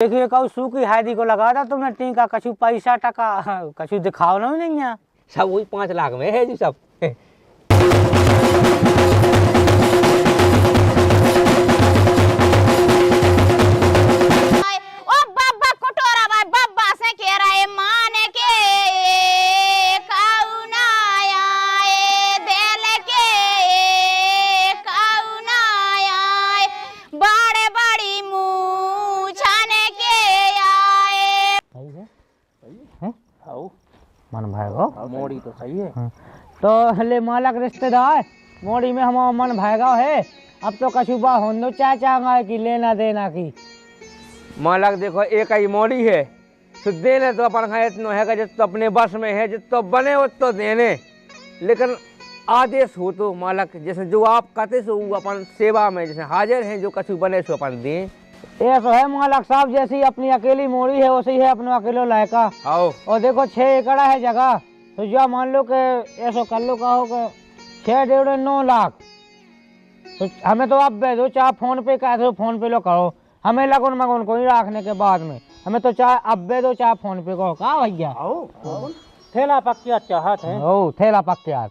देखिए कहू सू की हादी को लगा था तुमने टीका कछु पैसा टका कछु दिखाओ ना नहीं है सब वही 5 लाख में है जी सब। मन भाई को मोड़ी तो सही है। तो हले मालक रिश्तेदार मोड़ी में हमारा मन भाएगा है। अब तो कछुबा हो दो चाचा की लेना देना की मालक देखो एक ही मोड़ी है तो देने तो अपन इतना है जित तो अपने बस में है जित तो बने हो तो देने, लेकिन आदेश हो तो मालक जैसे जो आप कहते सो अपन सेवा में जैसे हाजिर हैं, जो कछु बने सो अपन दें। ऐसा है मालक साहब जैसी अपनी अकेली मोड़ी है वैसे ही है अपना अकेलो लायका। आओ और देखो 6 एकड़ है जगह, तो जो मान लो कि ऐसा कर लो कहो कि 6 डेढ़ 9 लाख, तो हमें तो अब दो चाहे फोन पे कह दो फोन पे लो करो, हमें लगन मगन को ही रखने के बाद में हमें तो चाहे अब दो चाहे फोन पे कहो का भैया। थैला पक्का चाहत है। ओ थैला पक्का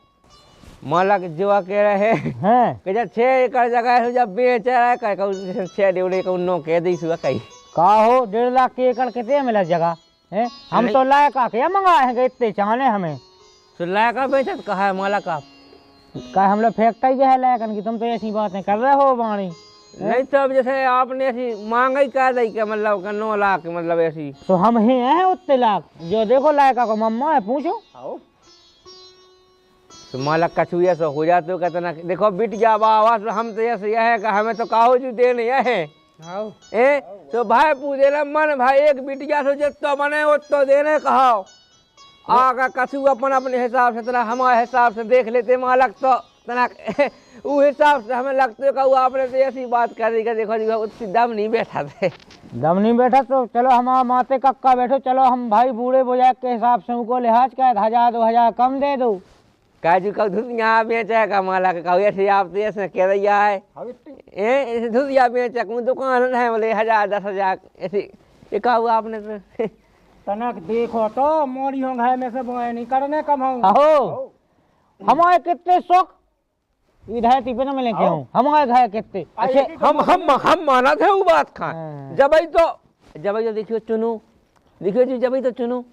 मालक जो कह रहे हैं कि जब 6 एकड़ जगह है जब बेच रहा है कह 6 डेढ़ को 9 कह दी सुबह कही का हो 1.5 लाख के एकड़ कितने मिला जगह है। हम तो लायक क्या मंगाए हैं इतने चाहने हमें तो लायक बेचत कहा है मालक आप का हम लोग फेंकता ही है लायकन की, तुम तो ऐसी बातें कर रहे हो बाणी। नहीं तो अब जैसे आपने ऐसी मांग ही कर दी कि मतलब 9 लाख मतलब ऐसी, तो हम ही हैं उतने लाख जो देखो लायका को मम्मा है पूछो। तो मालक कछु ऐसा हो जाते हो कहते ना देखो बिटिया बाबा हम तो ऐसे यह है कि हमें तो काहो जी देने यह है ए तो भाई पूछे ना मन भाई एक बिटिया से जितना बने उतना देने कहो आगा कछु अपन अपने हिसाब से तना हमारे हिसाब से देख लेते मालक तो तना वो हिसाब से हमें लगते कहूँ आपने तो ऐसी बात कर दी देखो जी उतनी दम नहीं बैठा थे। दम नहीं बैठा तो चलो हमारा माते कक्का बैठो, चलो हम भाई बूढ़े बुजुर्ग के हिसाब से उनको लिहाज का 1000 2000 कम दे दो। काजू का धुतिया बेचा का माला का कहू ऐसे आप तो ऐसे कह रही है ऐसे धुतिया बेचा को दुकान है बोले 1000 10,000 ऐसे ये कहू आपने तो तनक देखो तो मोड़ी हो घाय में से बोए नहीं करने कम हो हमारे कितने शौक इधर ती पे ना मिले क्यों हमारे घर कितने अच्छे हम माना थे वो बात खा जब तो देखियो चुनो देखियो जी जब तो चुनो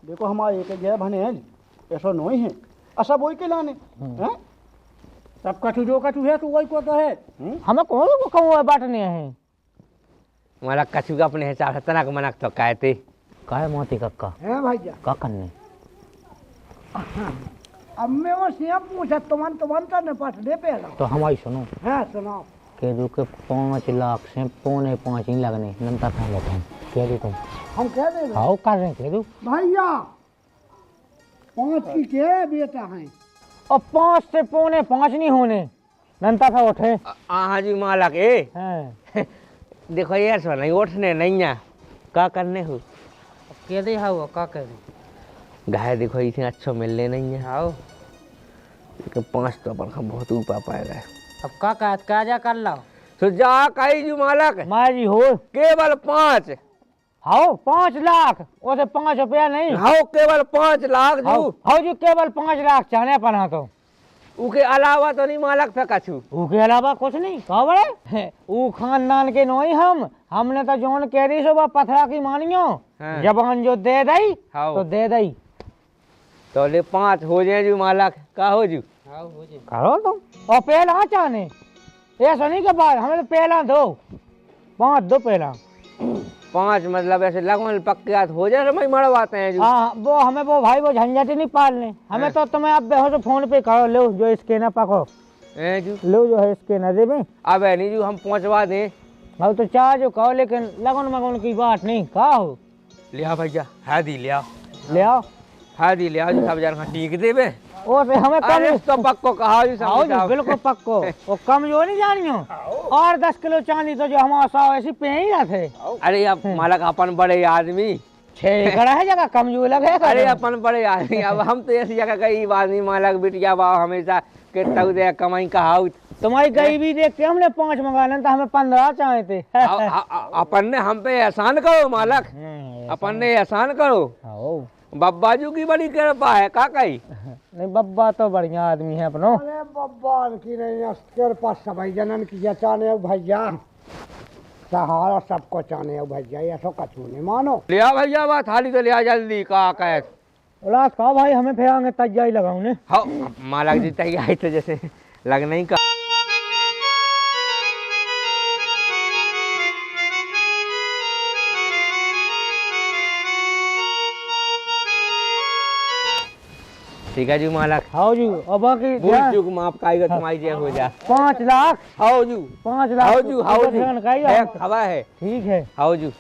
देखो हमारे एक जगह बने हैं ऐसा नहीं है ऐसा वही के लाने हैं सब कछु जो कछु है तो वही को तो है। हमें कौन को कहूँ बांटने हैं हमारा कछु का अपने हिसाब से तनक मनक तो कहते काहे मोती कक्का है भैया का करने अब मैं वो सिया पूछा तुमन तो न पट दे पे तो हमारी सुनो है सुनाओ कह दो के 5 लाख से 4.5 ही लगने नंता था लेते कह दो तुम हम कह दे हाउ कर रहे कह दो भैया 5 की के बेटा है और 5 से 4.5 नहीं होने नंता था उठे हाँ जी मालक ए देखो यार सो नहीं उठने नहीं है क्या करने हो कह दे हाउ का कर गाय देखो इसे अच्छा मिलने नहीं है हाउ लेकिन 5 तो अपन का बहुत ऊपर पाएगा। अब का जा कर लाओ तो जा कही जी मालक माँ जी हो केवल 5 हाउ 5 लाख उसे 5 रुपया नहीं हाउ केवल 5 लाख जू हाउ जी केवल 5 लाख चाहने पना तो उसके अलावा तो नहीं मालक था कछु उसके अलावा कुछ नहीं कहा बड़े वो खानदान के नहीं हमने तो जोन कह रही सो पथरा की मानियो जबान जो दे दई तो दे दई तो ले 5 हो जाए जू मालक का हो जू करो तुम और पहला चाहने ऐसा नहीं के बाद हमें तो पहला दो 5 दो पहला 5 मतलब ऐसे लगभग पक्के हो जाए मैं मरवाते हैं हाँ वो हमें वो भाई वो झंझट नहीं पालने हमें तो तुम्हें अब हो तो फोन पे करो लो जो स्कैनर पकड़ो लो जो है स्कैनर दे में अब है नहीं जो हम पहुंचवा दें अब तो चाह जो कहो लेकिन लगन मगन की बात नहीं कहा हो लिया भैया हादी लिया ले आओ हादी लिया सब जान ठीक देवे ओ से हमें कम तो पक्को कहा जी बिल्कुल पक्को वो कम जो नहीं जानियो और 10 किलो चांदी तो जो हमारा 100 ऐसी पे ही रहते। अरे अब मालक अपन बड़े आदमी 6 एकड़ है जगह कम जो लगे अरे अपन बड़े आदमी अब हम तो ऐसी जगह कई आदमी मालक बिटिया बाबा हमेशा के तक दे कमाई कहा तुम्हारी गरीबी देख के हमने 5 मंगा लें तो हमें 15 चाहे थे। अपन ने हम पे एहसान करो मालक, अपन ने एहसान करो। बब्बाजू की बड़ी कृपा है काकाई। नहीं बब्बा तो बढ़िया आदमी है अपनो। अरे बब्बा की नहीं तेरे पास सभी जनन की चाने भैया सहारा सबको चाने भैया, ये तो कछु नहीं मानो। लिया भैया बात थाली तो लिया जल्दी काका। उलास कहा भाई हमें फिर आगे तैयारी लगाऊ ने। हाँ मालक जी तैयारी तो जैसे लगना ही का। ठीक है जी मालक। हाँ जी अब बाकी भूल चूक माफ काई तुम्हारी जय हो जा। 5 लाख। हाँ जी 5 लाख। हाँ जी हाँ जी हवा है। ठीक है हाँ जी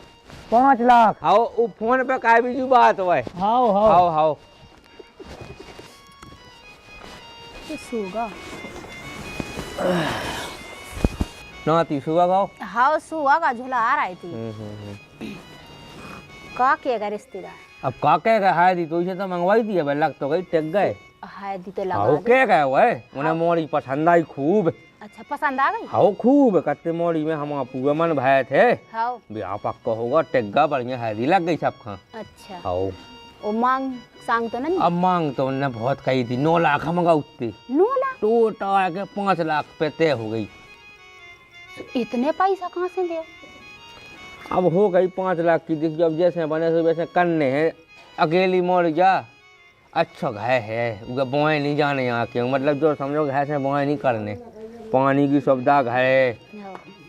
5 लाख। हाँ वो फोन पे काय भी जो बात हुआ है। हाँ हाँ हाँ हाँ सुगा ना ती सुगा गाओ। हाँ सुगा का झूला आ रही थी। का किएगा रिश्तेदार अब का कह गए हाय दी तो इसे तो मंगवाई थी अब लग तो गई टेक गए। हाय दी तो लगा हाँ क्या गए वो उन्हें मोड़ी पसंद आई खूब। अच्छा पसंद आ गई। हाँ खूब कत्ते मोड़ी में हम पूरे मन भय थे। हाँ ब्याह पक्का होगा टेग्गा बढ़िया है दी लग गई सब खा। अच्छा हाँ वो मांग सांग तो नहीं। अब मांग तो उन्हें बहुत कही थी 9 लाख मंगा उठती 9 लाख टोटा के 5 लाख पे तय हो गई। इतने पैसा कहाँ से दे। अब हो गई 5 लाख की दिख जब जैसे बने से वैसे करने हैं अकेली मोड़ जा। अच्छा घाय है उगे बोए नहीं जाने आके मतलब जो समझो घाय से बोए नहीं करने। पानी की सुविधा घाय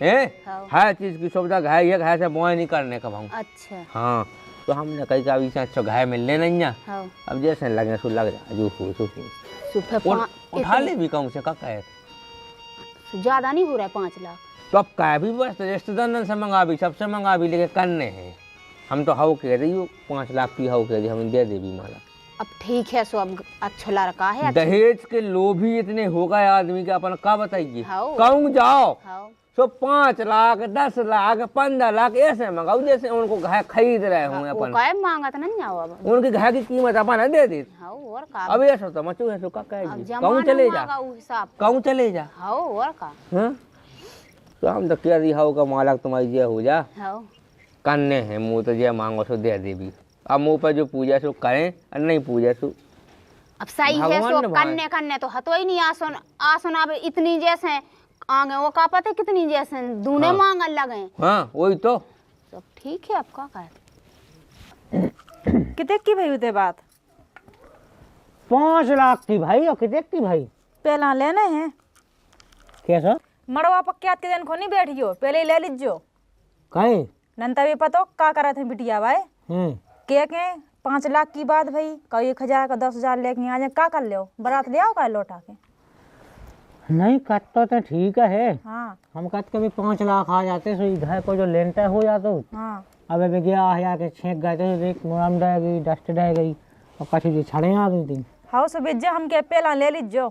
है हर चीज की सुविधा घाय है घाय से बोए नहीं करने का भाव। अच्छा हाँ तो हमने कही का अभी से अच्छा घाय मिलने नहीं है। अब जैसे लगे सो लग जा जो उठा ले भी कहूँ से का कहे ज्यादा नहीं हो रहा है 5 लाख। तो अब कह भी बस रिश्तेदार से मंगा भी सबसे मंगा भी लेके करने हैं। हम तो हाउ कह रही हो 5 लाख की हाउ कह रही हम दे देवी माला। अब ठीक है सो अब अच्छा लड़का है। दहेज के लोभी इतने हो गए आदमी के अपन का बताइए। हाँ। कहूँ जाओ हाँ। सो 5 लाख 10 लाख 15 लाख ऐसे मंगाओ जैसे उनको घर खरीद रहे होंगे अपन। काय मांगा तो नहीं आओ अब उनके घर की कीमत अपन दे दी। हाँ और का अब ऐसा तो मचू है सो का कहूँ चले जा कहूँ चले जा। हाँ और का तो हम तो कह रही हाउ का मालक तुम्हारी जय हो जा। हाँ करने हैं मुँह तो जय मांगो सो दे देवी। अब मुँह पर जो पूजा सो करें और नहीं पूजा सो अब सही है सो करने करने तो हतो ही नहीं आसन आसन अब इतनी जैसे आगे वो का पता कितनी जैसे दूने मांगन लगे। हाँ वही तो ठीक है अब का कहे कितने की भाई उते बात 5 लाख की भाई और कितने की भाई पहला लेने हैं कैसा मड़वा पक्यात के दिन को नहीं बैठियो पहले ही ले लीजो। कहीं नंता भी पतो का करा थे बिटिया भाई के 5 लाख की बात भाई का 1000 का 10,000 लेके आ जाए का कर लो बारात ले आओ का लौटा के। नहीं कट तो ठीक है। हाँ हम कट के भी 5 लाख आ जाते सो इधर को जो लेंटे हो जाते। हाँ अब अभी गया हजार के छेक गए थे देख मुराम रह गई डस्ट रह गई और कछु जो छड़े आ गई थी। हाँ सो बेजा हम के पहला ले लीजो।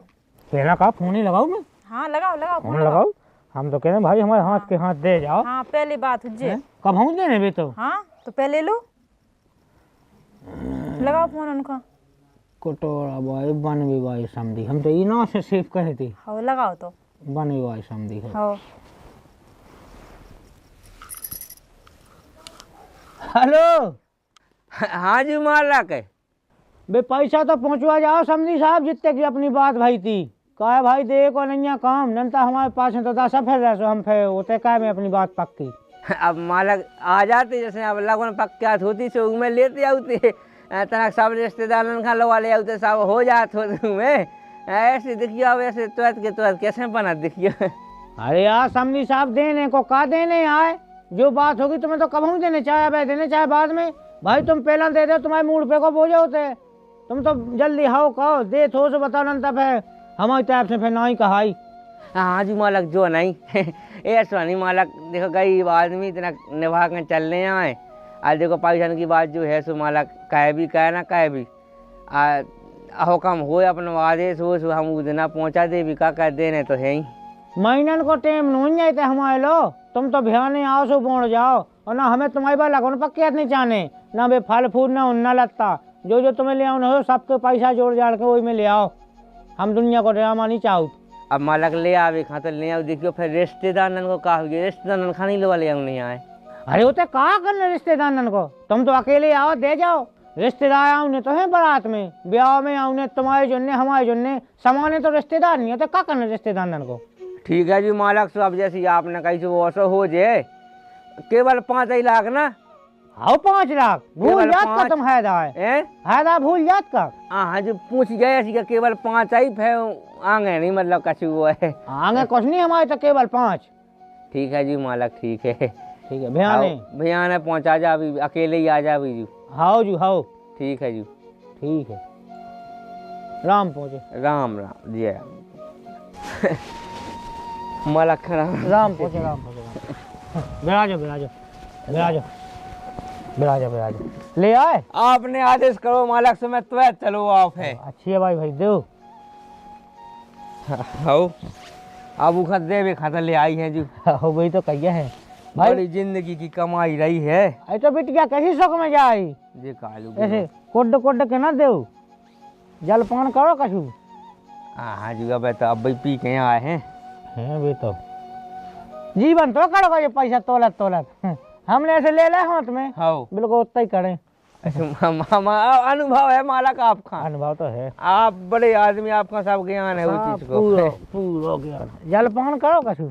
पहला का फोन ही लगाओ मैं। हाँ लगाओ लगाओ फोन लगाओ हम तो कह रहे भाई हमारे हाथ के हाथ दे जाओ। हाँ पहली बात हुज्जे कब हम देने भी तो। हाँ तो पहले लो लगाओ फोन उनका कटोरा भाई बन भी भाई समझी हम तो इना से सेफ कहे थी। हाँ लगाओ तो बन भी भाई समझी है। हाँ हेलो हाँ जी मालक है बे पैसा तो पहुंचवा जाओ समझी साहब जितने की अपनी बात भाई थी कहा भाई देखो नहीं काम नंता हमारे पास है तो दस फिर रहे सो हम फिर होते कहा मैं अपनी बात पक्की। अब मालक आ जाते जैसे अब लगन पक्का होती सो में लेते आते तना सब रिश्तेदार खा लगा ले आते सब हो जात होते में ऐसे देखियो अब ऐसे तुरंत के तुरंत कैसे बना देखियो। अरे यार समझी साहब देने को का देने आए जो बात होगी तुम्हें तो कब देने चाहे अब देने चाहे बाद में भाई तुम पहला दे दो तुम्हारे मूड पे को बोझ होते तुम तो जल्दी हाओ कहो दे थो सो बताओ न तब है हमारी तरफ से फिर ना ही कहाई। हाँ जी मालक जो नहीं ऐसा नहीं मालक देखो गरीब आदमी इतना निभा कर चल रहे हैं आज देखो पाकिस्तान की बात जो है सो मालक कहे भी कहे ना कहे भी हुक्म हो अपना आदेश हो सो हम उतना पहुँचा दे भी का कह देने तो है ही महीनन को टाइम नहीं जाते हमारे लो तुम तो भियाने आओ सो बोड़ जाओ और ना हमें तुम्हारी बात लगो पक्के नहीं चाहने ना बे फल फूल ना उन्ना लगता जो जो तुम्हें ले आओ ना हो सबके पैसा जोड़ जाड़ के वही में ले आओ हम दुनिया को ड्रामा नहीं चाहो। अब मालक ले आवे खातर ले आओ, देखियो फिर रिश्तेदारन को का हो गया, रिश्तेदारन खाने लो वाले नहीं आए। अरे वो तो कहा करने रिश्तेदारन को, तुम तो अकेले आओ दे जाओ, रिश्तेदार आउने तो हैं बारात में, ब्याह में आउने तुम्हारे जुन्ने हमारे जुन्ने, समाने तो रिश्तेदार नहीं है, तो क्या करना रिश्तेदारन को। ठीक है जी मालक साहब, जैसे आपने कही सो वो ऐसा हो जाए, केवल 5 ही लाख ना। आओ 5 लाख भूल केवल जात का 5? तुम हैदा है, हैदा भूल जात का। हाँ जो पूछ गए ऐसी का केवल 5 ही फिर आगे नहीं मतलब कछु वो है। आगे कुछ नहीं हमारे तो केवल 5। ठीक है जी मालक, ठीक है ठीक है भैया ने, भैया ने पहुँचा जा, अभी अकेले ही आ जा अभी जी। हाओ जी हाओ, ठीक है जी, ठीक है, राम पहुँचे, राम राम जी। मालक राम पहुँचे, राम पहुँचे, बिराजो बिराजो बिराजो बिराजो बिराजो, ले आए। आपने आदेश करो मालक से, मैं तो चलो आप है। अच्छी है भाई, भाई दो हो अब उखत देवे खातर ले आई है जी। हो वही तो कहिए है भाई, बड़ी जिंदगी की कमाई रही है। अरे तो बिटिया कैसी शौक में जाई, जी कालू ऐसे कोड कोड के ना दो, जलपान करो कछु। हाँ जी, अब तो अब भाई पी के आए हैं वे तो जीवन तो करो ये पैसा तोलत तोलत, हमने ऐसे ले ले हाथ में, हो बिल्कुल उतना ही करें। अनुभव है मालक आपका, अनुभव तो है, आप बड़े आदमी, आपका सब ज्ञान है उस चीज को। पूरा पूरा ज्ञान, जलपान करो कछु।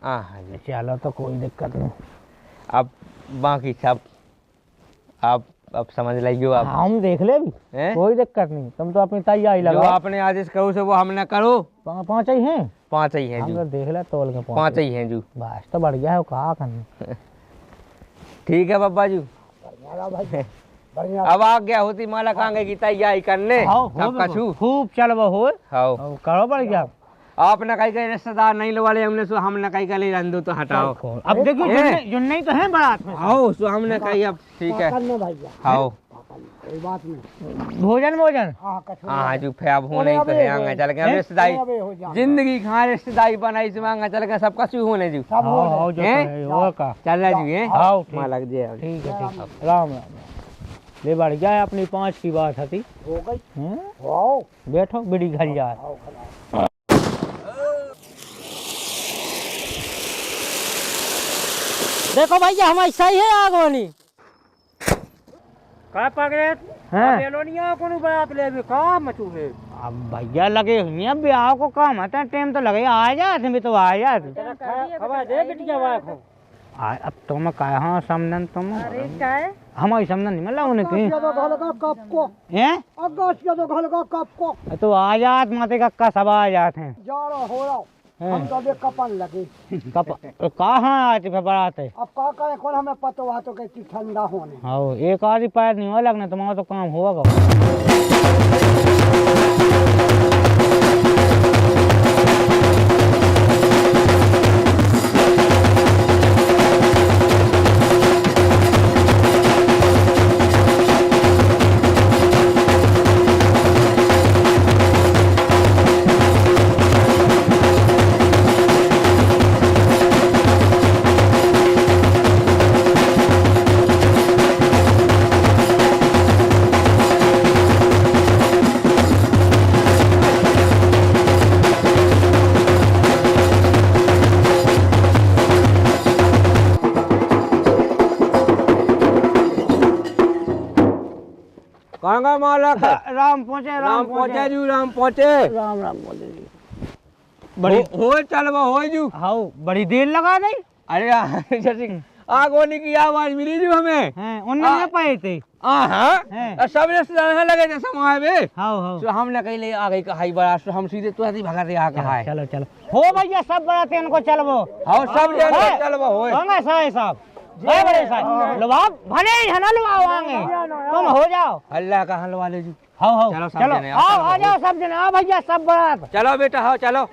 हाँ जी, चलो तो कोई दिक्कत नहीं, अब बाकी सब आप अब समझ लीजिए आप। हम देख ले भी, हैं? कोई दिक्कत नहीं, तुम तो अपनी तैयारी जो लगाओ। आपने आदेश करो से वो हमने करो। 5 ही हैं, 5 ही हैं हम जी, तो देख ले तोल के 5 ही हैं जी। बस तो बढ़िया है, वो कहा करना। ठीक है बाबा जी, बढ़िया। अब आ गया होती मालक आगे की तैयारी करने सब कछु। खूब चलो हो, हाँ करो बढ़िया। आपने कही कही रिश्तेदार नहीं लो वाले, हमने सो हमने कही कही रंदो तो हटाओ। अब देखियो जुन्ने ही तो हैं बारात में। आओ सो हमने कही अब ठीक है। करना भैया, आओ कोई बात नहीं। भोजन भोजन हाँ कछु हाँ जो फिर अब होने ही तो है आगे चल के। अब रिश्तेदारी हो जा, जिंदगी कहाँ रिश्तेदारी बनाई से आगे चल के सब कछु होने जी। सब हो आओ जो हैं? है, वो का चल रहा जी है आओ ठीक मालक जी। ठीक है ठीक है, राम राम ले बढ़िया है, अपनी 5 की बात थी। हो गई। हैं? आओ बैठो बिड़ी घर जाए। देखो भैया हमारी सही है आगवानी का पकड़े हैं, कोनो बात ले भी काम मचू है। अब भैया लगे हुए हैं, ब्याह को काम आता है, टाइम तो लगे, आ जाते भी तो आ जाते। खबर दे बिटिया वाको। अब तुम कहा समझन, तुम अरे क्या है, हमारी समझन नहीं मतलब उन्हें तो घर का कप को, हैं, अगस्त के तो घर का कप को तो आ जात माते का सब आ जाते हैं। जा रहा हो रहा, हम तो अभी कपन लगे। कहाँ आते फिर बारात है। अब का करे कौन हमें पता हुआ तो कहती ठंडा होने। हाँ एक आधी पैर नहीं हो लगना, तुम्हारा तो काम होगा। कहाँ का मालक? राम पहुँचे, राम पहुँचे जू, राम पहुँचे। राम राम बोले जी। बड़ी हो चल वो हो जू। हाँ बड़ी देर लगा नहीं। अरे जैसे आग होने की आवाज मिली जू हमें। हैं उनने नहीं पाए थे। हाँ हैं। सब रिश्तेदार लगे थे समाए में। हाँ हाँ तो हमने कहीं ले आ गई कहाई बड़ा, तो हम सीधे तो ऐसे भगा दे आ कहा है। चलो चलो हो भैया, सब बराते इनको चलबो। हाँ सब जगह चल वो हो। होंगे साहब साहब, जय बड़े साहब लुभाव भले ही है ना, लुभाव आएंगे, तुम हो जाओ। अल्लाह का हलवा ले जू। हाँ हाँ चलो सब चलो जने, आओ, चलो, आ जाओ सब जने, आओ भैया सब बारात। चलो बेटा, हाँ चलो।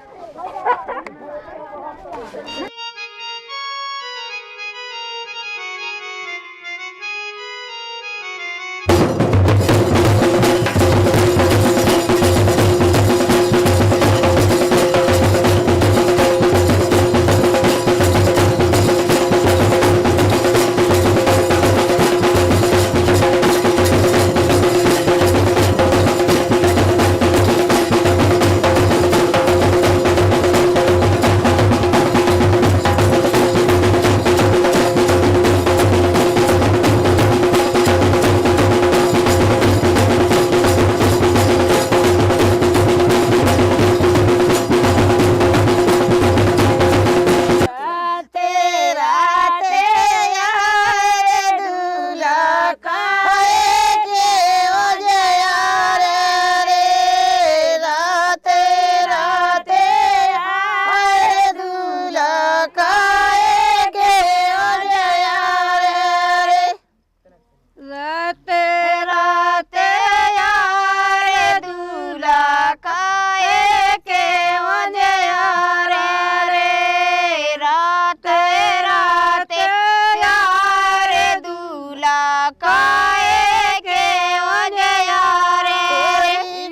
काए के ओजया रे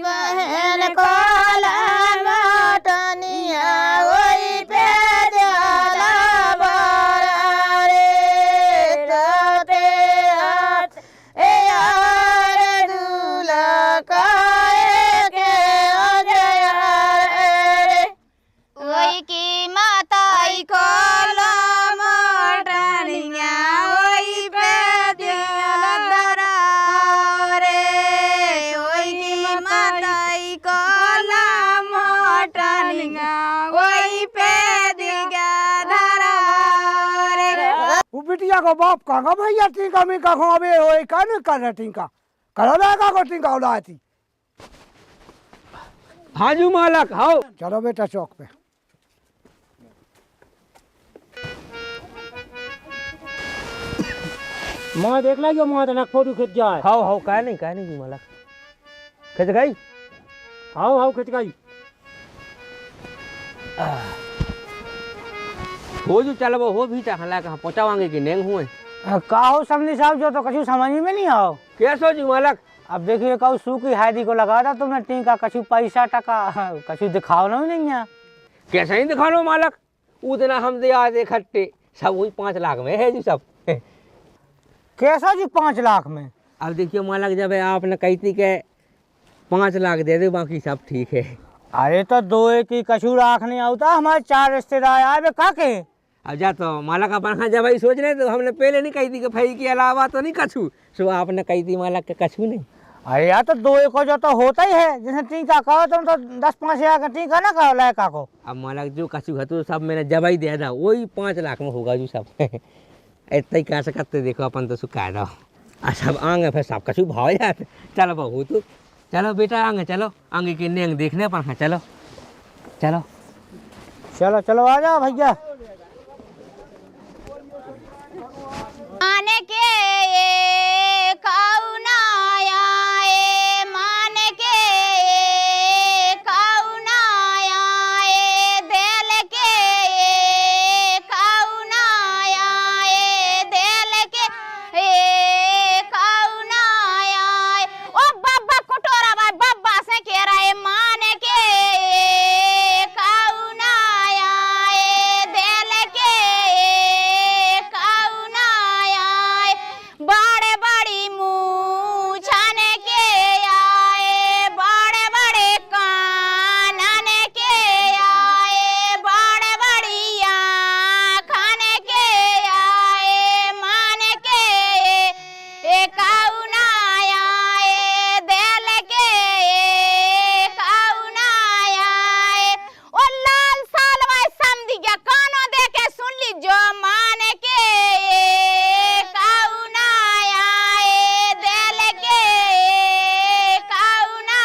बहन कोला मोटनिया ओई पे जाला बारा रे तोते हाथ ए यार दूल्हा काए के ओजया रे ओई की माताई कोला मोटनिया ओई पे जाला दरा रे ओई की माताई कोला मोटनिया ओई पे दिया धरा रे वो बिटिया को बाप कहाँ भैया टीका में का अबे हो का नहीं कर रहा टीका करो लगा को टीका उड़ा थी। हाँ जी मालक हाँ चलो बेटा चौक पे। माँ देख ला जो माँ तना फोटो खिंच जाए। हाँ हाँ काय नहीं जी मालक खिंच गई। हाँ खिंच गई। हो जो चल वो भी हला कहाँ पहुँचावांगे कि नेंग हुए का हो समझी साहब जो तो कछु समझ में नहीं आओ। कैसो जी मालक अब देखिए कहू सूखी हादी को लगा था तुमने टीका कछु पैसा टका कछु दिखाओ ना नहीं है। कैसे ही दिखा लो मालक उतना हम दे आज इकट्ठे सब वही 5 लाख में है जी सब। कैसा जी 5 लाख में। अब देखिए मालक जब आपने कही थी कि 5 लाख दे दे बाकी सब ठीक है। अरे तो 2 एक ही कछु राख नहीं आता हमारे 4 रिश्तेदार आए का के। अब जा तो मालक अपन जब भाई सोच रहे तो हमने पहले नहीं कही थी कि भाई के अलावा तो नहीं कछू सो आपने कही थी मालक के कछू नहीं। अरे यार तो 2 एक को जो तो होता ही है जैसे टीका कहो तुम तो 10-5 हजार का टीका ना कहो लड़का को। अब मालक जो कछू है तो सब मैंने जब ही दे दा वही 5 लाख में होगा जो सब। इतना ही कह सकते देखो अपन तो सुखा दो सब आगे फिर सब कछू भाव जाते। चलो बहू तो चलो बेटा आगे चलो आगे के नेंग देखने पर हाँ चलो चलो चलो चलो आ जाओ भैया। आने के कौना आए माने के कौना आए दिल के कौना आए दिल के कौना आए ओ बाबा कटोरा भाई बाबा से कह रहा है माने के कौना आए दिल के कौना आए बड़े बड़ी मुँह छाने के आए बड़े बड़े कान के आए बड़े बड़ी आँख खाने के आए मान के कौना आए दिल के कौना आए ओ लाल साल भाई समझ गया कानों दे के सुन ली जो मान के कौना आए दिल के कौना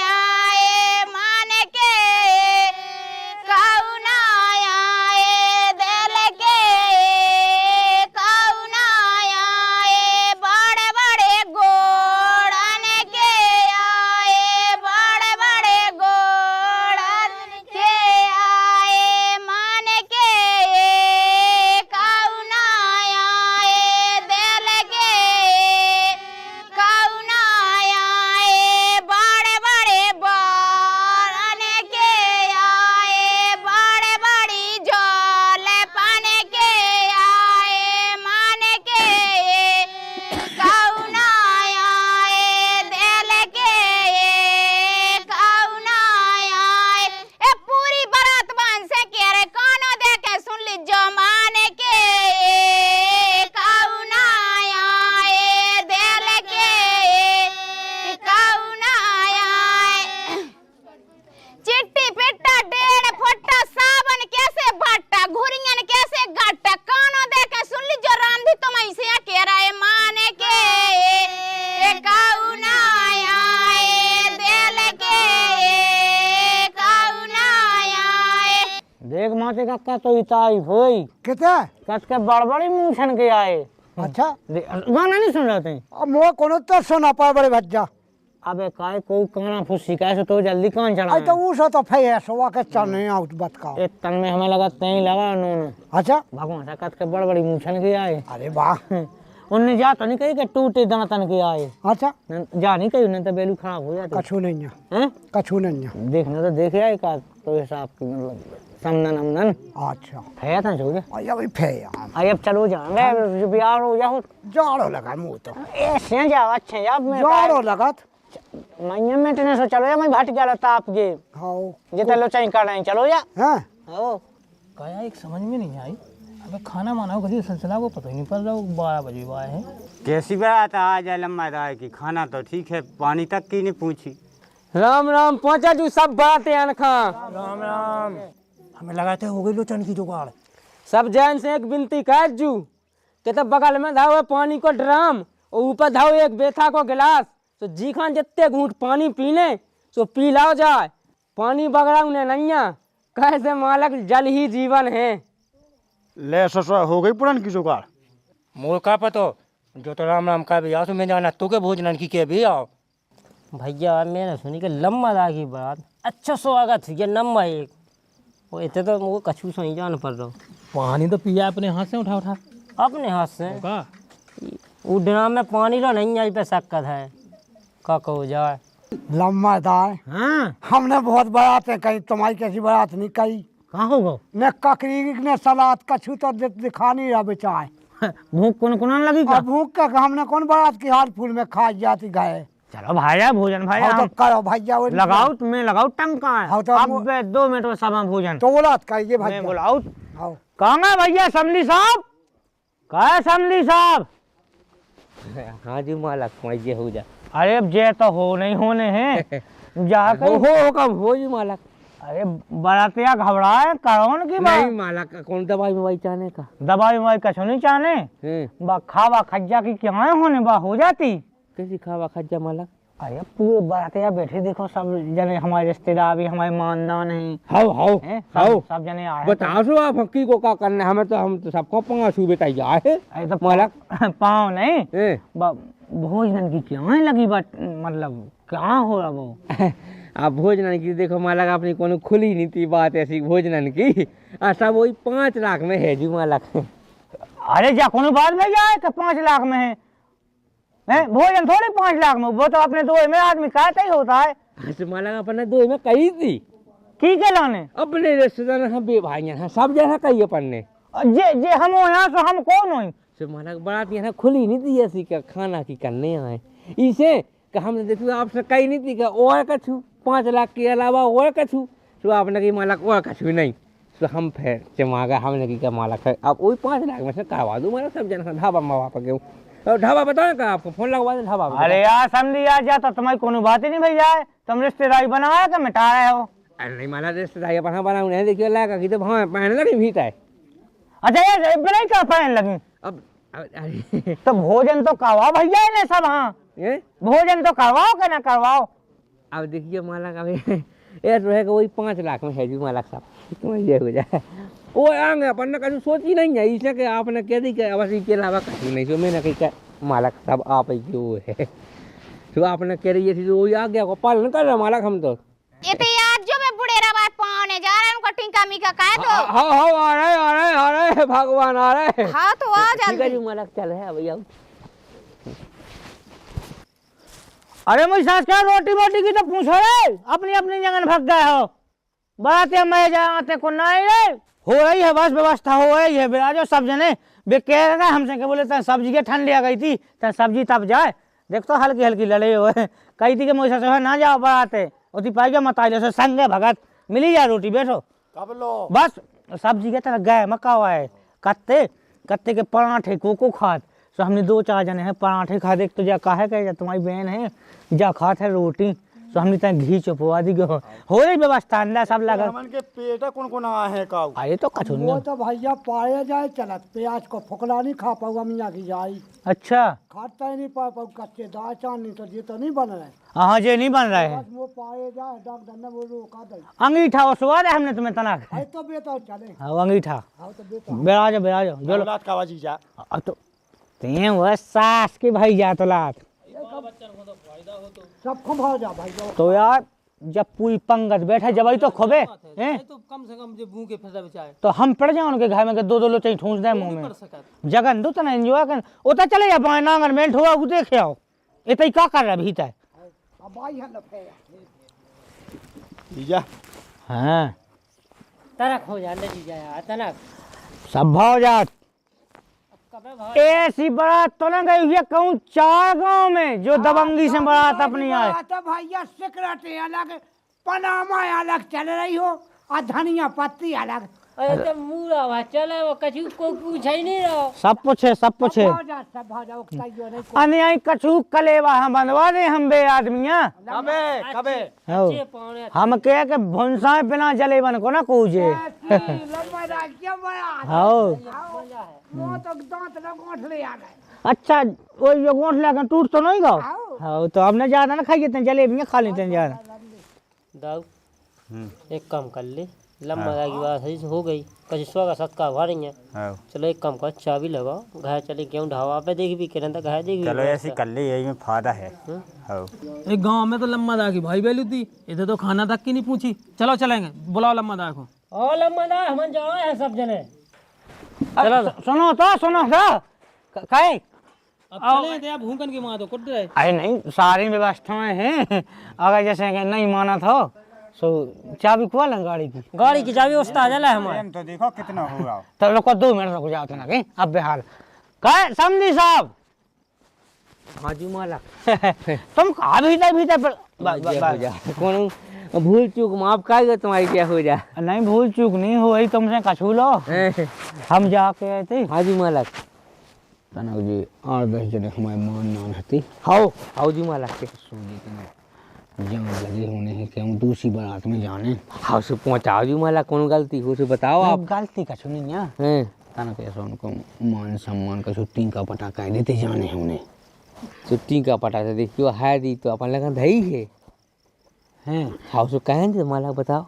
आए मान के कौना आए दिल के कौना आए बड़े बड़े गोड़न के आए बड़े बड़े गोड़न के आए मान के कौना आए दिल के कौना आए बड़े बड़े बारन के आए बड़े बड़ी झोल पान के आए मान के कौना आए दिल के कौना आए ए पूरी बारात बांध से कह रहे कानों दे के सुन ली जो मान के कौना आए दिल के कौना आए चिट्टी पिट्टा 1.5 फुट्टा सावन कैसे भट्टा घुरियन कैसे गट्टा कानों दे के सुन ली जो रांधी तुम ऐसे कह रहा है मान के कौना आए दिल के कौना आए देख माते का तो इताई होई कितने कस के बड़बड़ी मुंह छन के आए। अच्छा गाना नहीं सुन रहे थे। अब मोह कोनो तो सुना पाए बड़े भज्जा अबे काय कोई काना फुसी कैसे तो जल्दी कान चढ़ा। आई तो उस तो फैस हुआ के चलने आउट बत का। ए तन में हमें लगा तई लगा उन्होंने। अच्छा भगवान सा कस के बड़बड़ी मुंह छन के आए। अरे वाह उनने जा तो नहीं कही कि टूटे दांतन के आए, अच्छा जा नहीं कही उन्हें, तो बेलू खराब हो जाती कछु नहीं है, हैं। कछु नहीं है। देखना तो देखे आए का तो हिसाब की मतलब समनन अमनन अच्छा है था छोड़ अभी फे अब चलो जाएंगे बिहार हो जाओ जाड़ो लगा मुँह तो ऐसे जाओ अच्छे अब मैं जाड़ो लगा मैं मेंटेनेंस हो चलो या मैं भट गया ताप जे हाँ जितना लो चाहिए कर रहे चलो या हैं हो कहा एक समझ में नहीं आई। अबे खाना माना हो कभी सिलसिला को पता ही नहीं पड़ रहा, 12 बजे आए हैं। कैसी बात आज लम्बा रहा कि खाना तो ठीक है, पानी तक की नहीं पूछी। राम राम पहुंचा जू सब बातें अनखा। राम राम। हमें लगाते हो गई लोचन की जुगाड़। सब जैन से एक विनती कर जू के तब बगल में धाओ पानी को ड्राम और ऊपर धाओ एक बेथा को गिलास, तो जी खान जितने घूंट पानी पीने तो पी लाओ जाए। पानी बगड़ा उन्हें नैया कैसे मालक जल ही जीवन है। ले ससुर हो गई पुरान की जुगाड़। मोर का पतो जो तो राम राम का भी आओ, तुम्हें जाना तो के भोजन की के भी आओ। भैया मैंने सुनी कि लम्बा दा की बात अच्छा स्वागत है, ये नंबर एक वो इतने तो मुझे कछू से नहीं जान पड़ रहा। पानी तो पिया अपने हाथ से उठा उठा अपने हाथ से का वो ड्राम में पानी ला नहीं आई पे शक्कत है का कहो जाए। लम्बा दाए हाँ हमने बहुत बारात है कही, तुम्हारी कैसी बारात नहीं कही। कहाँ हो गो ने ककरी ने सलाद कछु तो दिखा नहीं रहा बेचाए। भूख कौन लगी का अब भूख का हमने कौन बारात की हाल फूल में खा जाती गए। चलो भाई भोजन भाई हाँ तो करो भैया वो लगाओ तुम्हें लगाओ टंका हाँ तो अब 2 मिनट में सब भोजन तो बोला कहिए मैं भैया बुलाओ हाँ कहाँ भैया समली साहब कहा समली साहब। हाँ जी मालक ये हो जा। अरे अब जे तो हो नहीं होने हैं जा हो कब हो जी मालक। अरे बरातिया घबराए कौन की बात नहीं मालक कौन दवाई में चाहने का दवाई ववाई कछु नहीं चाहने बा खावा खज्जा की क्या होने बा हो जाती कैसी खावा खज्जा मालक। अरे पूरे बरातिया बैठे देखो सब जने हमारे रिश्तेदार भी हमारे मानदान हैं हाउ हाउ हैं, हाउ सब जने आए हैं। बताओ सो आप हक्की को क्या करना है, हम तो सबको 5 बेटा जाए। अरे तो मालक पाँव नहीं ए, भोजन की क्या लगी बात मतलब क्या हो रहा वो आप भोजन की देखो मालक अपनी कोनो खुली नहीं थी बात ऐसी भोजन की सब वही 5 लाख में है जी मालक। अरे जा कोनो बात भैया है कि 5 लाख में है भोजन थोड़े 5 लाख में, वो तो अपने 2 में आदमी कहता ही होता है। अच्छा मालक अपने 2 में कही थी की के लाने अपने रिश्तेदार हम बे भाई हैं सब जैसा कही अपन ने जे जे हम हो यहाँ से हम कौन हो तो मालक बारात यहाँ खुली नहीं थी ऐसी का खाना की करने आए इसे कि हमने देखो आपसे कही नहीं थी कि और कछु 5 लाख के अलावा और कछु तो आपने की मालक और कछु नहीं तो हम फिर चमा गए हमने की क्या मालक है अब वही 5 लाख में से करवा दूँ मालक सब जना ढाबा में वापस गए ढाबा बताओ का आपको फोन लगवा दे ढाबा। अरे यार समझी यार जाता तुम्हारी कोनो बात ही नहीं भैया है, तुम रिश्तेदारी बनाया कि मिटा रहे हो। अरे नहीं मालक रिश्तेदारी अपन बना उन्हें देखिए लगा कि तो हाँ पहने लगी भीता है। अच्छा यार नहीं क्या पहन लगी अब अरे तो भोजन तो करवाओ भैया इन्हें सब। हाँ भोजन तो करवाओ कि ना करवाओ। अब देखिए मालक अभी ये रहेगा वही 5 लाख में है जी मालक साहब ये हो जाए वो आएंगे अपन ने कभी सोची नहीं है इसलिए कि आपने कह दी कि बस इसके अलावा कहीं नहीं सो मैंने कही क्या मालक साहब आप ही वो है तो आपने कह रही थी तो वही आ गया को पालन कर रहे मालक हम तो ये तो यार जो मैं बुढ़ेरा बात पाने जा रहा हूँ उनका टिंका मिका का है तो हाँ आ रहे भगवान आ रहे। हाँ तो आ ठीक है जल्दी। जी मालक चल है भैया। अरे मुझे सास क्या रोटी वोटी की तो पूछो रे, अपनी अपनी जगह भाग गए हो। बाराते मैं जाते को नहीं रे हो रही है बस व्यवस्था हो रही है बिराजो सब जने बे कह रहे हमसे क्या बोले थे सब्जी के ठंडी आ गई थी तो सब्जी तब जाए देख तो हल्की हल्की लड़े हुए कही थी कि मुझे से ना जाओ बाराते उसी पाई गया मत से संगे भगत मिली जाए रोटी बैठो कब लो बस सब्जी के तरह गए मक्का हुआ है कत्ते कत्ते के पराठे को खात तो हमने 2-4 जने हैं पराठे खा देख तो जा कहा है तुम्हारी बहन है जा खात है रोटी तो हमने तय घी चुपवा दी हो रही व्यवस्था अंदर सब लगा हमन के पेट कौन है का अरे तो कछु वो नहीं। तो भैया पाए जाए चलत प्याज को फुकला नहीं खा पाऊंगा मियाँ की जाई अच्छा खाता ही नहीं पा पाऊ कच्चे दाल चांदी तो ये तो नहीं बन रहे हाँ जे नहीं बन रहे हैं बस वो पाए जाए डॉक्टर ने वो रोका दे अंगीठा वो सुबह दे हमने तुम्हें तना है तो बेटा चले हाँ अंगीठा हाँ तो बेटा बेराजो जो लात का बाजी जा तो ते वो सास के भाई जा तो लात सब खंभा जा भाई तो यार जब पूरी पंगत बैठे जब तो खोबे हैं तो कम से कम जो भूखे फंसा बेचारे तो हम पड़ जाए उनके घर में के 2-2 लोटे ठूस दे मुंह में जगन दो तना एंजॉय कर उता चले जा पाए नांगन मेंट हुआ वो देखे आओ इतई का कर रहा भीतर अब भाई है लफे जीजा हां तनक हो जा ले जीजा यार तनक सब भाव जात कबे भाव ऐसी बारात तो ना गई हुई कहूँ 4 गांव में जो दबंगी से बारात अपनी आए तो भैया सिगरेट अलग पनामा अलग चल रही हो और धनिया पत्ती अलग अरे तो मूरा वा चले वो कछु को पूछा ही नहीं रहो सब पूछे सब भाजा उकताइयो नहीं अने आई कछु कलेवा हम बनवा दे हम बे आदमियां कबे अच्छे पौने हम कह के भुनसाए बिना जले बन को ना कूजे लंबा राज बड़ा हां वो तो दांत ना गोठ ले आ गए अच्छा वो जो गोठ लगा टूट तो नहीं गो हां तो हमने ज्यादा ना खाइए तन जलेबियां खा लेते हैं ज्यादा दाऊ एक काम कर ले लंबा की बात है हो गई कचिसवा का सत्का भर रही है चलो एक काम कर चाबी लगाओ घर चले गेहूं ढावा पे देख भी किरण तक घर देख चलो ऐसी कर ले यही में फायदा है हाँ एक गांव में तो लम्मा दा की भाई बेलू थी इधर तो खाना तक की नहीं पूछी चलो चलेंगे बुलाओ लम्मा दा को ओ लम्मा दा हम जाओ है सब जने सुनो तो काहे अब चले थे आप भूखन की मां तो कुट रहे अरे नहीं सारी व्यवस्थाएं हैं अगर जैसे कि नहीं माना था सो चाबी खोल गाड़ी की चाबी उस्ता जला हमारे तो देखो कितना होगा तो लोग 2 मिनट रुक जाओ ना के अब बेहाल कहे समझी साहब हाजी माला तुम कहा भीतर कौन भूल चूक माफ का गए तुम्हारी क्या हो जा नहीं भूल चूक नहीं हो वही तुमसे कछू लो हम जाके आए थे हाजी माला तनक जी और 10 जने हमारे मान नान हती हाजी माला के सोनी के जंग लगे होने हैं क्यों दूसरी बारात में जाने हाउ से पहुंचाओ जी माला कौन गलती हो से बताओ आप गलती कछू नहीं है हैं तनक ऐसा उनको मान सम्मान का छुट्टी का पटा कह देते जाने हैं उन्हें छुट्टी का पता से देखियो है दी तो अपन लगन धई है हैं हाउ से कहें जे माला बताओ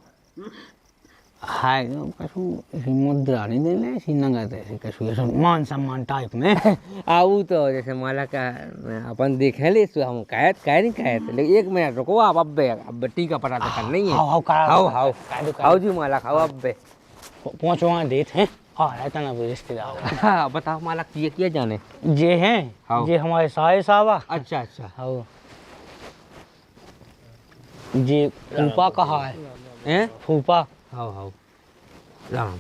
हाय कछु मुद्रा नहीं देने ऐसी नगद ऐसी कछु ऐसा मान सम्मान टाइप में आऊ तो जैसे माला का अपन देखे ले सो हम कह नहीं लेकिन 1 मिनट रुको आप अब टीका पता तो कर नहीं है हाउ जी माला खाओ अब पहुंचवा देते हैं और है तना रिश्तेदार हाँ बताओ माला किए जाने जे हैं जे हमारे साए साहबा अच्छा हाउ जे फूफा कहा है हैं फूफा हाउ राम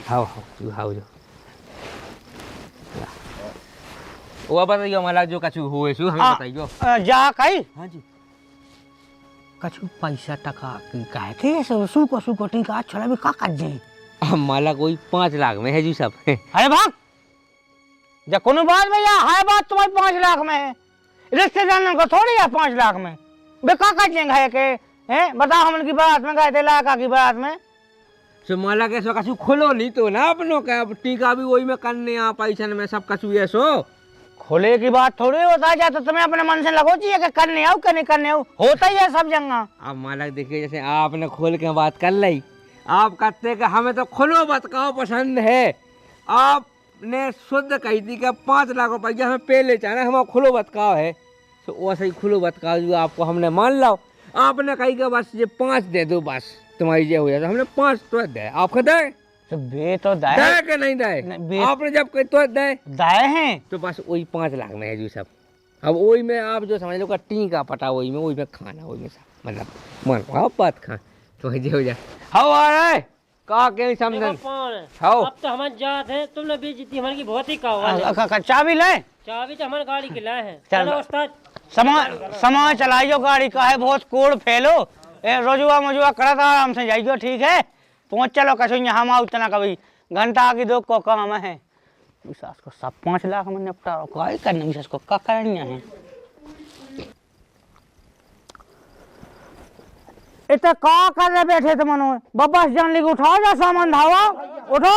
हाउ वो बताइयो माला जो कछु हुए सु हमें बताइयो जा कई हाँ जी कछु पैसा टका काहे थे सब सुको टीका छोड़ा भी का कर जे माला कोई 5 लाख में है जी सब अरे भाग जब कोनो बात भैया है बात तुम्हारे 5 लाख में है रिश्तेदार को थोड़ी है 5 लाख में बेका कर देंगे है के हैं बताओ हम उनकी बारात में गए थे लाका की बारात में सो माला के सो कछु खोलो नहीं तो ना अपनों का टीका भी वही में करने आ पैसा में सब कछु ये सो खोले की बात थोड़ी होता है तो तुम्हें अपने मन से लगो चाहिए कि करने आओ कि नहीं करने आओ होता ही है सब जगह अब माला देखिए जैसे आपने खोल के बात कर ली आप कहते कि हमें तो खुलो बतकाओ पसंद है आपने शुद्ध कही थी कि 5 लाख रुपया हमें पहले चाहना हमारा खुलो बतकाओ है तो वैसे ही खुलो बतकाओ जो आपको हमने मान लो आपने कही कि बस ये 5 दे दो बस तुम्हारी ये हो जाए तो हमने 5 तो दे आपको दे तो बे तो दाए दे के नहीं दे आपने जब कही तो दे दाए हैं तो बस वही 5 लाख में है जी सब अब वही में आप जो समझ लो का टीका पटा वही में खाना वही में सब मतलब मन खाओ बात खा तो ये हो जाए हाउ आ रहा है का के समझन हाउ अब तो हमारे जात है तुमने बेइज्जती हमारी की बहुत ही का चाबी ले चाबी तो हमारी गाड़ी की लाए हैं चल। चलो उस्ताद समाज चलाइयो गाड़ी का है बहुत कोड़ फैलो रोजुआ मजुआ करत आराम से जाइयो ठीक है पहुंच चलो कछु हम आओ उतना कभी घंटा आगे 2 को काम है विश्वास को सब 5 लाख में निपटा काय करने विश्वास को का करनी है इतना का कर रहे बैठे थे मनो बब्बा जान ली उठाओ जा सामान धावा उठो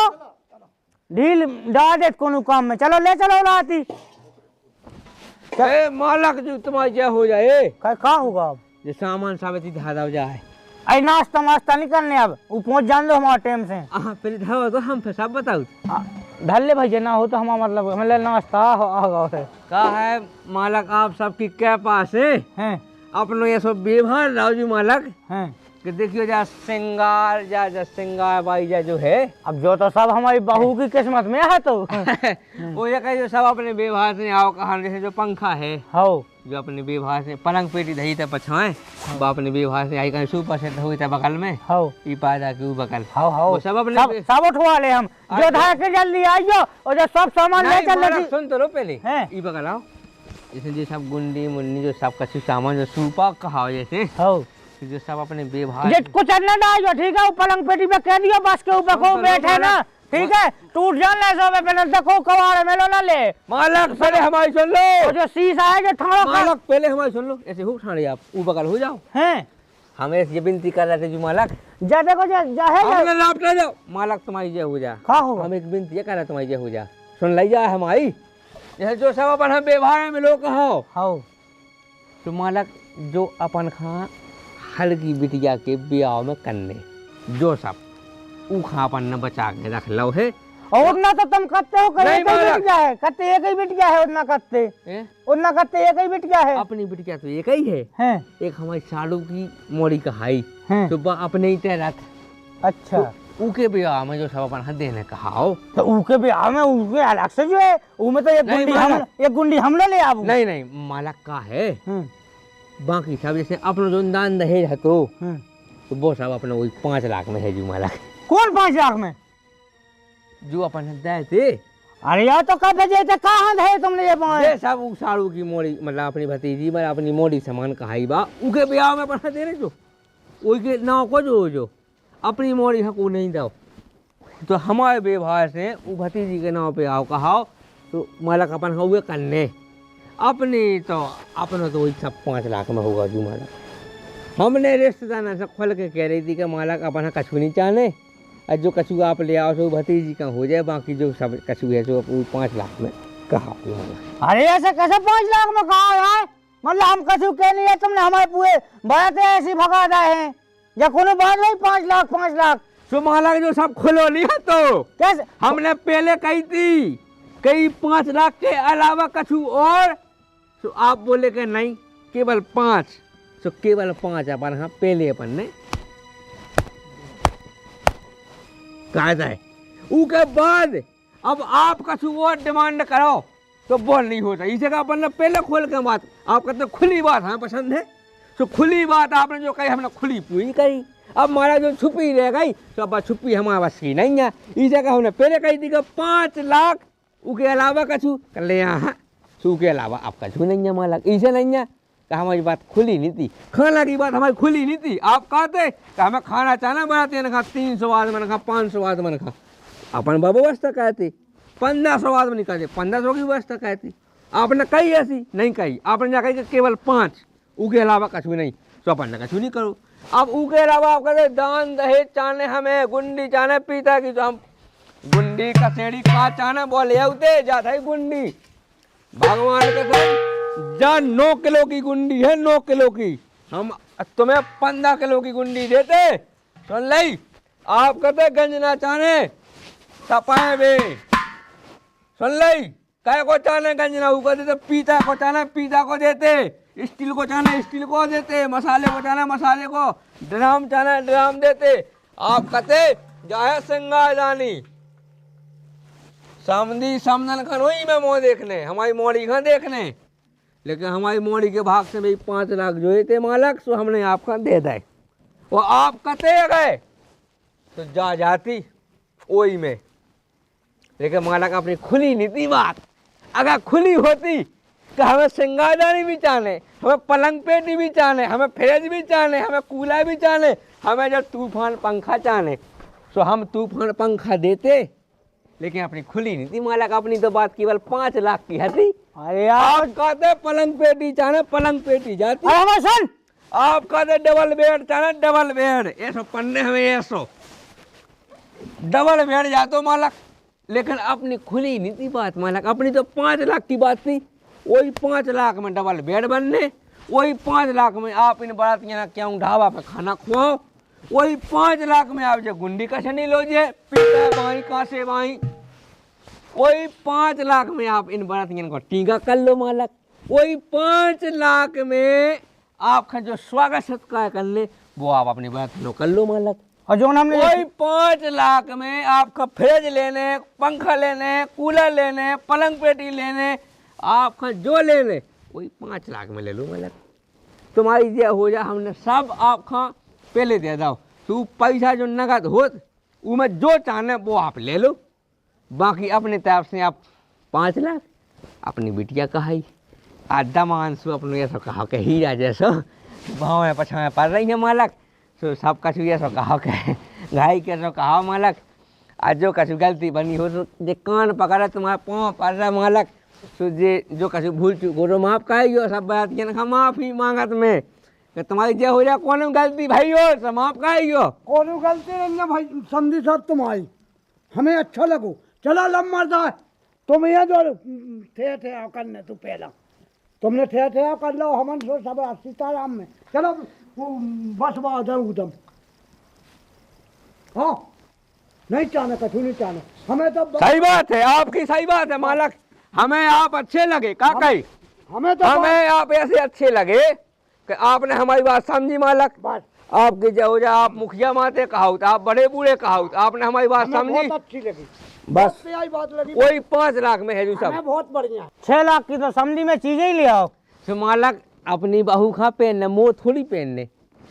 ढील डाल दे कोनो काम में चलो ले चलो लाती ए मालक जो तुम्हारी क्या हो जाए का होगा अब ये सामान साबित धारा जाए अरे नाश्ता वास्ता नहीं करने अब, वो पहुंच जान दो हमारे टाइम से। पहले ढाबा तो हम फिर सब बताओ ढल ले भैया ना हो तो हमारा मतलब नाश्ता होगा का है मालक आप सबकी क्या पास है अपनो ये सब व्यवहार राव जी मालक हैं कि देखियो जा सिंगार जा सिंगार बाई जा जो है अब जो तो सब हमारी बहू की किस्मत में है तो वो ये कहे जो सब अपने व्यवहार से आओ कहा जैसे जो पंखा है हो जो अपने व्यवहार से पलंग पेटी धई थे पछाए वो अपने व्यवहार से आई कहीं सुपर से हुई थे बगल में हो ई पादा के बगल हो वो सब अपने सब उठवा ले हम जो धार के जल्दी आइयो और जो सब सामान ले चल नहीं, सुन तो लो पहले हैं ई बगल आओ जैसे जो सब गुंडी मुन्नी जो सब कछु सामान जो सूपा कहा जैसे हो जो सब अपने व्यवहार जे कुछ न डालो ठीक है, वो पलंग पेटी पे कह दियो बस के ऊपर को बैठे ना ठीक है, टूट जाने सब पहले देखो कवाड़ में लो ना ले मालक पहले हमारी सुन लो और जो शीशा है जो ठाड़ो का मालक पहले हमारी सुन लो ऐसे हो ठाड़े आप ऊपर बगल हो जाओ हैं हमें ये विनती कर रहे थे जो मालक जा देखो जा है हमने लापटा जाओ मालक तुम्हारी जय हो जा का हो हम एक विनती ये कर रहे तुम्हारी जय हो जा सुन ली जा हमारी जैसे जो सब अपन हम व्यवहार में लोग कहो हो तो मालक जो अपन खा हल्की बिटिया के ब्याह में करने जो सब ऊ खा अपन ने बचा के रख लो है और उतना तो तुम करते हो नहीं एक ही मालक। बिटिया है करते एक ही बिटिया है उतना करते एक ही बिटिया है अपनी बिटिया तो एक ही है हैं एक हमारी साड़ू की मोड़ी कहाई हैं सुबह अपने ही तय रख अच्छा ऊके ब्याह में जो सब अपन हद देने कहा तो ऊके बिहार में ऊके अलग से जो है उनमें तो एक गुंडी हम ले आबू नहीं मालक का है बाकी सब जैसे अपना जो दान दहेज है तो वो सब अपने वही 5 लाख में है जो मालक कौन 5 लाख में जो अपन दे थे अरे यार तो कब भेजे थे कहाँ थे तुमने ये ये सब उ साड़ू की मोड़ी मतलब अपनी भतीजी मतलब अपनी मोड़ी सामान कहाई बा उनके ब्याह में अपन दे रहे जो उनके नाव को जो अपनी मोड़ी हक नहीं दो तो हमारे व्यवहार से वो भतीजी के नाव पे आओ कहाओ तो मालक अपन हुए करने अपनी तो अपना तो वही सब 5 लाख में होगा जो मालक हमने रिश्तेदार से खोल के कह रही थी कि मालक अपन कछु नहीं चाहने और जो कछु आप ले आओ तो भतीजी का हो जाए बाकी जो सब कछु है जो 5 लाख में कहा अरे ऐसे कैसे 5 लाख में कहा यार मतलब हम कछु कह नहीं है तुमने हमारे पूरे बात ऐसी भगा रहे हैं या कोनो बात नहीं 5 लाख तो मालक जो सब खुलो लिया तो कैसे हमने पहले कही थी कई 5 लाख के अलावा कछु और तो आप बोले कि नहीं केवल 5 तो केवल 5 अपन हाँ पहले अपन ने कायदा है उसके बाद अब आप कछु और डिमांड करो तो बोल नहीं होता इसे का अपन ने पहले खोल के बात आप कहते खुली बात हमें पसंद है तो खुली बात आपने जो कही हमने खुली पूरी करी अब हमारा जो छुपी रह गई तो अब छुपी हमारे बस की नहीं है इसे का हमने पहले कही थी कि 5 लाख उसके अलावा कछु कर ले यहाँ के अलावा आप कछु नहीं है मालक इसे नहीं है कि हमारी बात खुली नहीं थी खाना की बात हमारी खुली नहीं थी आप कहते कि हमें खाना चाहना बनाते ना खा 300 आदमी ने खा 500 आदमी ने खा अपन बाबू व्यवस्था कहती 1500 आदमी नहीं कहते 1500 की व्यवस्था कहती आपने कही ऐसी नहीं कही आपने जा कही केवल 5 उसके अलावा कछु नहीं तो अपन ने कछु नहीं करो अब उसके अलावा आप कहते दान दहेज चाहने हमें गुंडी चाहने पीता की तो हम गुंडी कसेड़ी का चाहने बोले उते जाता है गुंडी भगवान के साथ जा 9 किलो की गुंडी है 9 किलो की हम तुम्हें 15 किलो की गुंडी देते सुन ली आप कहते गंजना चाहने सपाए बे सुन ली काय को चाहने गंजना वो देते पीता को चाहने पीता को देते स्टील को चाहने स्टील को देते मसाले को चाहने मसाले को ड्राम चाहने ड्राम देते आप कहते जाए सिंगार जानी समझी समझन खनोई में मोह देखने हमारी मोड़ी खां देखने लेकिन हमारी मोड़ी के भाग से भाई 5 लाख जो थे मालक सो हमने आपका दे दे वो आप कते गए तो जा जाती वही में लेकिन मालक अपनी खुली नहीं थी बात अगर खुली होती तो हमें सिंगारदानी भी चाहने हमें पलंग पेटी भी चाहने हमें फ्रिज भी चाहने हमें कूलर भी चाहने हमें जब तूफान पंखा चाहने तो हम तूफान पंखा देते लेकिन अपनी खुली नहीं थी मालक अपनी तो बात केवल 5 लाख की थी अरे यार कहते पलंग पेटी चाहने पलंग पेटी जाती अरे सुन आप कहते डबल बेड चाहने डबल बेड ऐसा पन्ने हमें ऐसो डबल बेड जातो मालक लेकिन अपनी खुली नहीं थी बात मालक अपनी तो 5 लाख की बात थी वही 5 लाख में डबल बेड बनने वही 5 लाख में आप इन बारातियाँ क्यों ढाबा पे खाना खुआओ वही 5 लाख में आप जो गुंडी का छनी लो जे पीता बाई कासे बाई, वही 5 लाख में आप इन बरातियन को टीका कर लो मालक। वही 5 लाख में आपका जो स्वागत सत्कार कर ले वो आप अपनी बरातियों कर लो मालक। और जो हमने वही 5 लाख में आपका फ्रिज लेने, पंखा लेने, कूलर लेने, पलंग पेटी लेने, आपका जो लेने वही 5 लाख में ले लो मालक। तुम्हारी ये हो जा हमने सब आपका पहले दे दो, तू पैसा जो नगद हो उसमें जो चाहने वो आप ले लो, बाकी अपनी तरफ से आप 5 लाख अपनी बिटिया कहाई आधा मानसू अपने ऐसा कहा के हीरा जैसा भाव में पछा में पड़ रही है मालक। सो सब कछु ऐसा कहा के घाई के सो कहा मालक। आज जो कछु गलती बनी हो तो जे कान पकड़ा तुम्हारा पाँव पड़ रहा मालक। सो जे जो कछु भूल चूक हो तो माफ कहियो, सब बात के माफी मांगत में कि तुम्हारी जे हो जाए कौन गलती भाई हो तो माफ कहियो। कौन गलती नहीं है भाई, समझी साहब तुम्हारी हमें अच्छा लगो। चला लम्बा दा तुम ये जो थे करने तू पहला तुमने थे कर लो, हमन सो सब सीताराम में चलो बस बात है उदम। हाँ नहीं चाहने कछु नहीं चाहने हमें तो सही बात है आपकी, सही बात है मालक। हमें आप अच्छे लगे काकई, हमें तो हमें आप ऐसे अच्छे लगे कि आपने हमारी बात समझी मालक। बस आपकी जो हो जा आप मुखिया माते कहाउत, आप बड़े बूढ़े कहाउत, आपने हमारी बात हमें समझी बहुत अच्छी लगी, बस यही बात लगी। वही 5 लाख में है जो सब हमें बहुत बढ़िया। 6 लाख की तो समझी में चीजें ही ले आओ। सो मालक अपनी बहू खा पहनने मोह थोड़ी पहनने,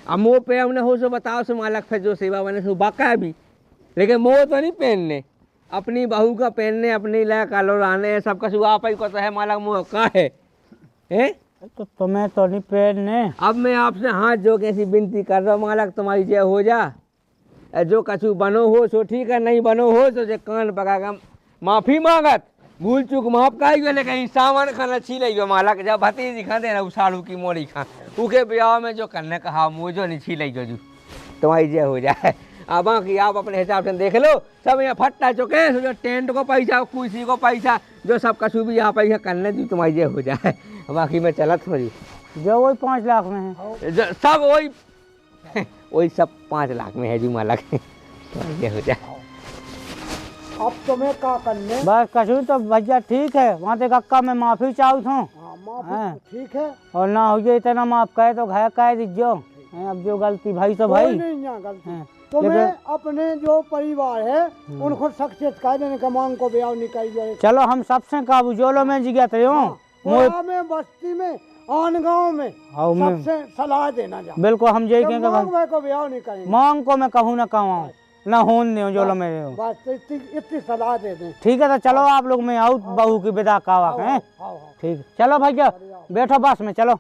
अब मोह पे हमने हो सो बताओ सो मालक फिर जो सेवा बने सो बाका है भी, लेकिन मोह तो नहीं पहनने, अपनी बहू का पहनने अपनी लायक कालो रहने सब कछु आप ही को तो है मालक मोह का है तो तुम्हें तो नहीं पहनने। अब मैं आपसे हाथ जो कैसी विनती कर रहा हूँ मालक तुम्हारी जय हो जा, जो कछु बनो हो सो ठीक है, नहीं बनो हो तो जे कान पका माफी मांगत, भूल चूक माफ कहियो, लेकिन सामान खाना छी लियो मालक। जब भतीजी खाते ना उसाड़ू की मोड़ी खा उके ब्याह में जो करने कहा मुझो नहीं छी लियो जू तुम्हारी जय हो जाए। अब बाकी आप अपने हिसाब से देख लो, सब यहाँ फट्टा चुके जो टेंट को पैसा कुर्सी को पैसा जो सब कछु भी यहाँ पैसा करने दी तुम्हारी जय हो जाए। बाकी मैं चलत हो जो वही 5 लाख में है, सब वही वही सब 5 लाख में है जी मालक। तुम्हारी जय हो जाए। अब तुम्हें क्या करने? बस कछु तो भैया ठीक है, वहाँ से कक्का मैं माफी चाहूँ हूँ। हाँ माफी ठीक है, और ना हो जाए इतना माफ कहे तो घर कह दीजियो। अब जो गलती भाई तो भाई कोई नहीं यहाँ गलती। तुम्हें अपने जो परिवार है उनको सक्सेस कह देने का मांग को ब्याह निकाल जाए। चलो हम सबसे काबू जोलो में जिज्ञात में बस्ती में आन गाँव में सबसे सलाह देना जा। बिल्कुल हम यही कहेंगे मांग को ब्याह नहीं करेंगे, मांग को मैं कहूँ ना कहूँ ना होन नहीं जोलो में बस इतनी सलाह दे दें। ठीक है तो चलो आप लोग मैं आऊँ बहू की विदा कावा है। ठीक चलो भैया बैठो बस में चलो।